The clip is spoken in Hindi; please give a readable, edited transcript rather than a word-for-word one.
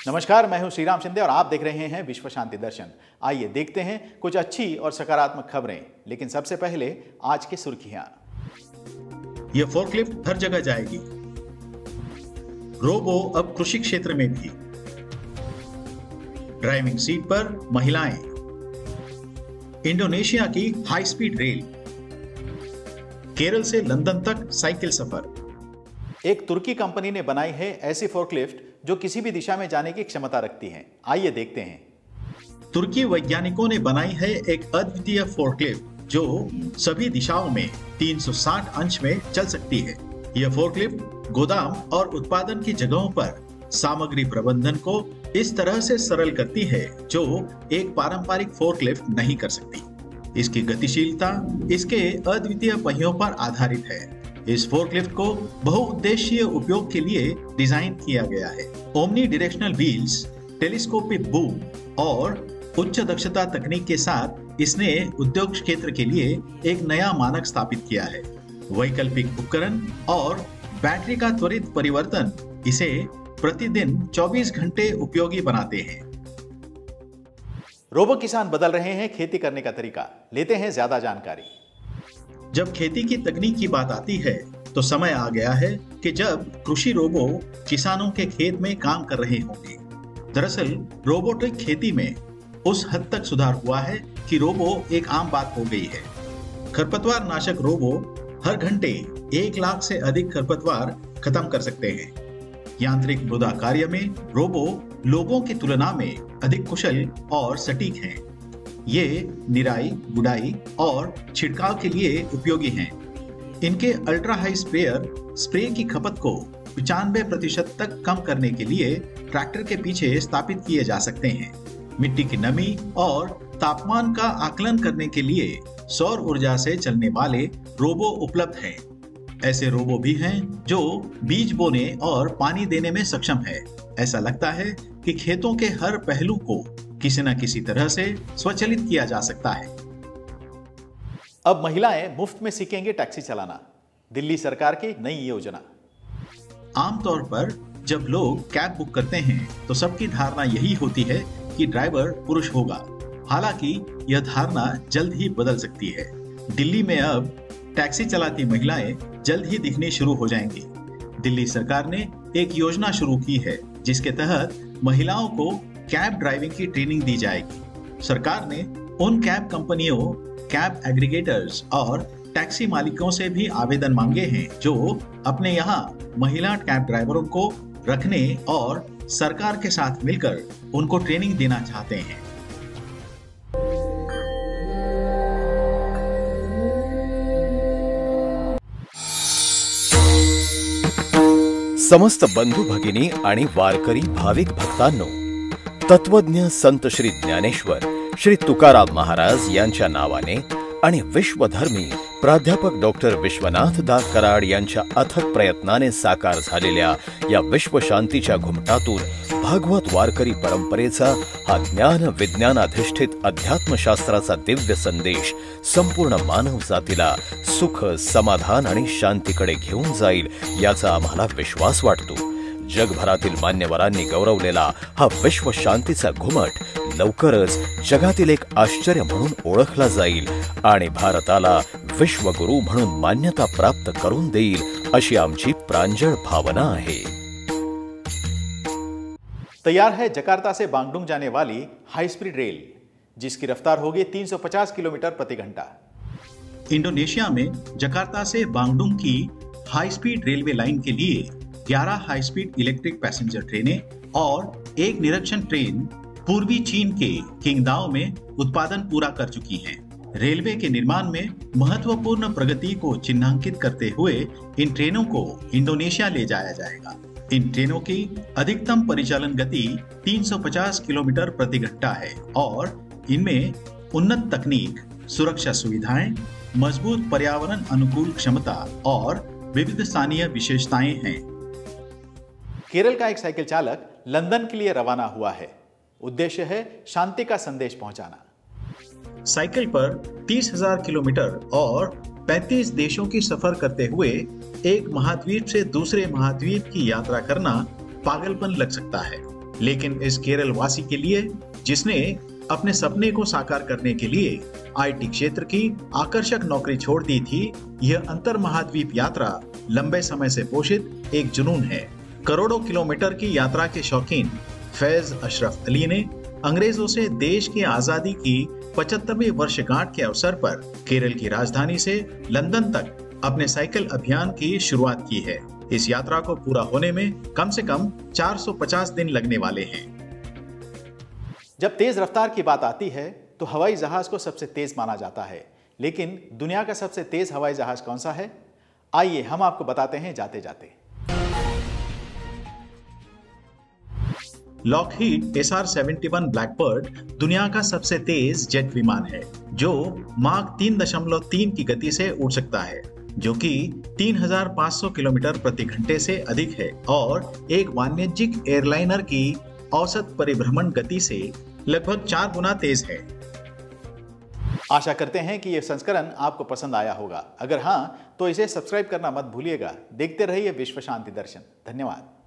नमस्कार, मैं हूं श्रीराम शिंदे और आप देख रहे हैं विश्व शांति दर्शन। आइए देखते हैं कुछ अच्छी और सकारात्मक खबरें, लेकिन सबसे पहले आज की सुर्खियां। यह फोर्कलिफ्ट हर जगह जाएगी। रोबो अब कृषि क्षेत्र में भी। ड्राइविंग सीट पर महिलाएं। इंडोनेशिया की हाई स्पीड रेल। केरल से लंदन तक साइकिल सफर। एक तुर्की कंपनी ने बनाई है ऐसी फोर्कलिफ्ट जो किसी भी दिशा में जाने की क्षमता रखती है। आइए देखते हैं। तुर्की वैज्ञानिकों ने बनाई है एक अद्वितीय फोर्कलिफ्ट जो सभी दिशाओं में 360 अंश में चल सकती है। यह फोर्कलिफ्ट गोदाम और उत्पादन की जगहों पर सामग्री प्रबंधन को इस तरह से सरल करती है जो एक पारंपरिक फोर्कलिफ्ट नहीं कर सकती। इसकी गतिशीलता इसके अद्वितीय पहियों पर आधारित है। इस फोर्कलिफ्ट को बहुउद्देशीय उपयोग के लिए डिजाइन किया गया है। Omni directional wheels, telescopic boom और उच्च दक्षता तकनीक के साथ इसने उद्योग क्षेत्र के लिए एक नया मानक स्थापित किया है। वैकल्पिक उपकरण और बैटरी का त्वरित परिवर्तन इसे प्रतिदिन 24 घंटे उपयोगी बनाते हैं। रोबो किसान बदल रहे हैं खेती करने का तरीका। लेते हैं ज्यादा जानकारी। जब खेती की तकनीक की बात आती है तो समय आ गया है कि जब कृषि रोबो किसानों के खेत में काम कर रहे होंगे। दरअसल रोबोटिक खेती में उस हद तक सुधार हुआ है कि रोबो एक आम बात हो गई है। खरपतवार नाशक रोबो हर घंटे 1 लाख से अधिक खरपतवार खत्म कर सकते हैं। यांत्रिक मृदा कार्य में रोबो लोगों की तुलना में अधिक कुशल और सटीक हैं। ये निराई, गुड़ाई और छिड़काव के लिए उपयोगी हैं। इनके अल्ट्रा हाई स्प्रेयर स्प्रे की खपत को 95% तक कम करने के लिए ट्रैक्टर के पीछे स्थापित किए जा सकते हैं। मिट्टी की नमी और तापमान का आकलन करने के लिए सौर ऊर्जा से चलने वाले रोबो उपलब्ध हैं। ऐसे रोबो भी हैं जो बीज बोने और पानी देने में सक्षम है। ऐसा लगता है कि खेतों के हर पहलू को किसी न किसी तरह से स्वचालित किया जा सकता है। अब महिलाएं मुफ्त में सीखेंगे टैक्सी चलाना। दिल्ली सरकार की नई योजना। आमतौर पर जब लोग कैब बुक करते हैं तो सबकी धारणा यही होती है कि ड्राइवर पुरुष होगा। हालांकि यह धारणा जल्द ही बदल सकती है। दिल्ली में अब टैक्सी चलाती महिलाएं जल्द ही दिखनी शुरू हो जाएंगी। दिल्ली सरकार ने एक योजना शुरू की है जिसके तहत महिलाओं को कैब ड्राइविंग की ट्रेनिंग दी जाएगी। सरकार ने उन कैब कंपनियों, कैब एग्रीगेटर्स और टैक्सी मालिकों से भी आवेदन मांगे हैं जो अपने यहाँ महिला कैब ड्राइवरों को रखने और सरकार के साथ मिलकर उनको ट्रेनिंग देना चाहते हैं। समस्त बंधू भगिनी आणि वारकरी भाविक भक्तांनो, तत्वज्ञ संत श्री ज्ञानेश्वर श्री तुकाराम महाराज यांच्या नावाने आणि विश्वधर्मी प्राध्यापक डॉक्टर विश्वनाथ दास कराड यांच्या अथक प्रयत्नाने साकार झालेल्या या विश्वशांतीच्या घुमटातून भागवत वारकरी परंपरेचा हा ज्ञान विज्ञानाधिष्ठित अध्यात्मशास्त्राचा दिव्य संदेश संपूर्ण मानव जातीला सुख, समाधान आणि शांतीकडे घेऊन जाईल याचा आम्हाला विश्वास वाटतो। जगभरातील मान्यवरांनी गौरवलेला हा विश्व शांतीचा घुमट लवकरच जगातील एक आश्चर्य म्हणून ओळखला जाईल आणि भारताला विश्वगुरु म्हणून मान्यता प्राप्त करून देईल अशी आमची प्रांजळ भावना आहे। तैयार है जकार्ता से बांगडुंग जाने वाली हाई स्पीड रेल, जिसकी रफ्तार होगी 350 किलोमीटर प्रति घंटा। इंडोनेशिया में जकार्ता से बांगडुंग की हाई स्पीड रेलवे लाइन के लिए 11 हाई स्पीड इलेक्ट्रिक पैसेंजर ट्रेनें और एक निरीक्षण ट्रेन पूर्वी चीन के किंगदाओ में उत्पादन पूरा कर चुकी हैं। रेलवे के निर्माण में महत्वपूर्ण प्रगति को चिन्हांकित करते हुए इन ट्रेनों को इंडोनेशिया ले जाया जाएगा। इन ट्रेनों की अधिकतम परिचालन गति 350 किलोमीटर प्रति घंटा है और इनमें उन्नत तकनीक, सुरक्षा सुविधाएं, मजबूत पर्यावरण अनुकूल क्षमता और विविध स्थानीय विशेषताएं हैं। केरल का एक साइकिल चालक लंदन के लिए रवाना हुआ है। उद्देश्य है शांति का संदेश पहुंचाना। साइकिल पर 30,000 किलोमीटर और 35 देशों की सफर करते हुए एक महाद्वीप से दूसरे महाद्वीप की यात्रा करना पागलपन लग सकता है, लेकिन इस केरल वासी के लिए, जिसने अपने सपने को साकार करने के लिए आईटी क्षेत्र की आकर्षक नौकरी छोड़ दी थी, यह अंतर महाद्वीप यात्रा लंबे समय से पोषित एक जुनून है। करोड़ों किलोमीटर की यात्रा के शौकीन फैज अशरफ अली ने अंग्रेजों से देश की आजादी की 75वीं वर्षगांठ के अवसर पर केरल की राजधानी से लंदन तक अपने साइकिल अभियान की शुरुआत की है। इस यात्रा को पूरा होने में कम से कम 450 दिन लगने वाले हैं। जब तेज रफ्तार की बात आती है तो हवाई जहाज को सबसे तेज माना जाता है, लेकिन दुनिया का सबसे तेज हवाई जहाज कौन सा है? आइए हम आपको बताते हैं जाते जाते। लॉकहीड SR-71 ब्लैकबर्ड दुनिया का सबसे तेज जेट विमान है, जो माक 3.3 की गति से उड़ सकता है, जो कि 3,500 किलोमीटर प्रति घंटे से अधिक है और एक वाणिज्यिक एयरलाइनर की औसत परिभ्रमण गति से लगभग 4 गुना तेज है। आशा करते हैं कि यह संस्करण आपको पसंद आया होगा। अगर हाँ, तो इसे सब्सक्राइब करना मत भूलिएगा। देखते रहिए विश्व शांति दर्शन। धन्यवाद।